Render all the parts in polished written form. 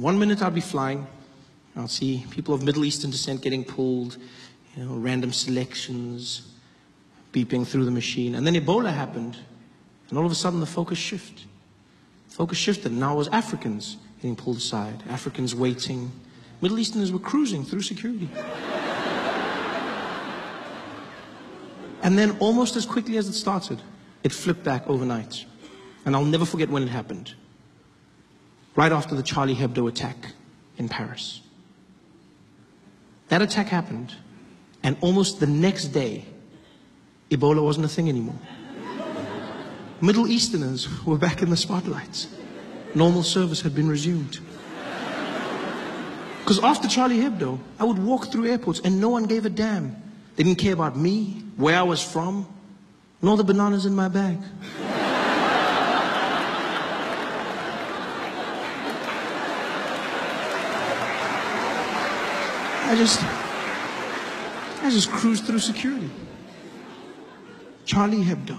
One minute I'd be flying, I'll see people of Middle Eastern descent getting pulled, random selections, beeping through the machine. And then Ebola happened, and all of a sudden the focus shifted. Focus shifted, and now it was Africans getting pulled aside, Africans waiting. Middle Easterners were cruising through security. And then almost as quickly as it started, it flipped back overnight. And I'll never forget when it happened. Right after the Charlie Hebdo attack in Paris. That attack happened, and almost the next day, Ebola wasn't a thing anymore. Middle Easterners were back in the spotlight. Normal service had been resumed. Because after Charlie Hebdo, I would walk through airports and no one gave a damn. They didn't care about me, where I was from, nor the bananas in my bag. I just cruised through security. Charlie Hebdo.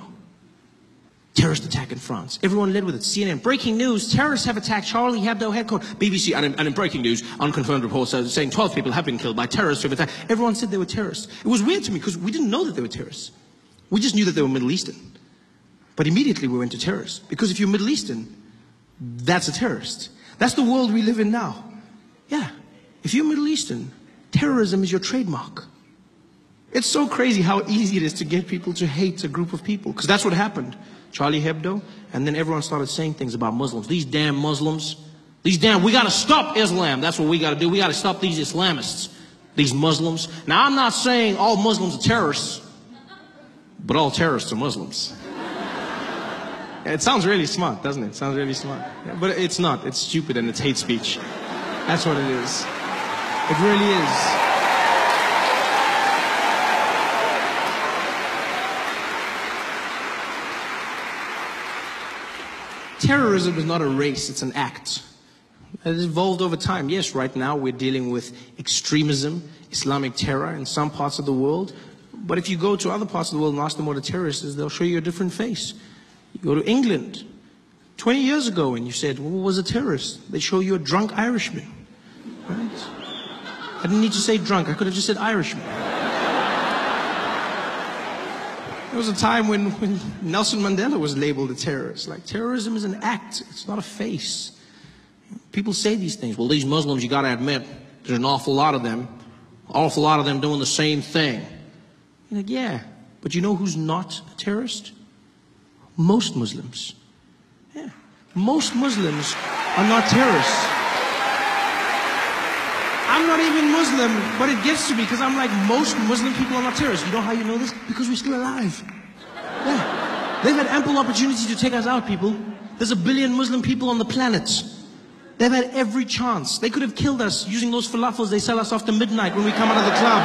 Terrorist attack in France. Everyone led with it. CNN, breaking news, terrorists have attacked Charlie Hebdo headquarters. BBC, and in breaking news, unconfirmed reports saying 12 people have been killed by terrorists who have attacked. Everyone said they were terrorists. It was weird to me because we didn't know that they were terrorists. We just knew that they were Middle Eastern. But immediately we went to terrorists. Because if you're Middle Eastern, that's a terrorist. That's the world we live in now. Yeah. If you're Middle Eastern, terrorism is your trademark. It's so crazy how easy it is to get people to hate a group of people. Because that's what happened. Charlie Hebdo, and then everyone started saying things about Muslims. These damn Muslims. We gotta stop Islam. That's what we gotta do. We gotta stop these Islamists. These Muslims. Now, I'm not saying all Muslims are terrorists, but all terrorists are Muslims. It sounds really smart, doesn't it? It sounds really smart. Yeah, but it's not. It's stupid and it's hate speech. That's what it is. It really is. Terrorism is not a race, it's an act. It has evolved over time. Yes, right now we're dealing with extremism, Islamic terror in some parts of the world. But if you go to other parts of the world and ask them what a terrorist is, they'll show you a different face. You go to England, 20 years ago, and you said, well, what was a terrorist? They show you a drunk Irishman. Right? I didn't need to say drunk, I could have just said Irishman. There was a time when Nelson Mandela was labeled a terrorist. Like, terrorism is an act, it's not a face. People say these things. Well, these Muslims, you gotta admit, there's an awful lot of them doing the same thing. You're like, yeah, but you know who's not a terrorist? Most Muslims. Yeah, most Muslims are not terrorists. I'm not even Muslim, but it gets to me because I'm like, most Muslim people are not terrorists. You know how you know this? Because we're still alive. Yeah. They've had ample opportunity to take us out, people. There's 1 billion Muslim people on the planet. They've had every chance. They could have killed us using those falafels they sell us after midnight when we come out of the club.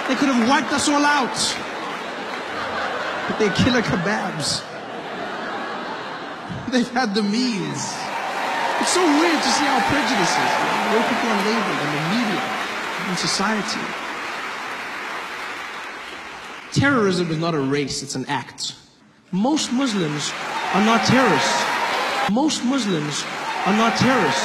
They could have wiped us all out. But they're killer kebabs. They've had the means. It's so weird to see our prejudices, the way people are labeled in the media, in society. Terrorism is not a race, it's an act. Most Muslims are not terrorists. Most Muslims are not terrorists.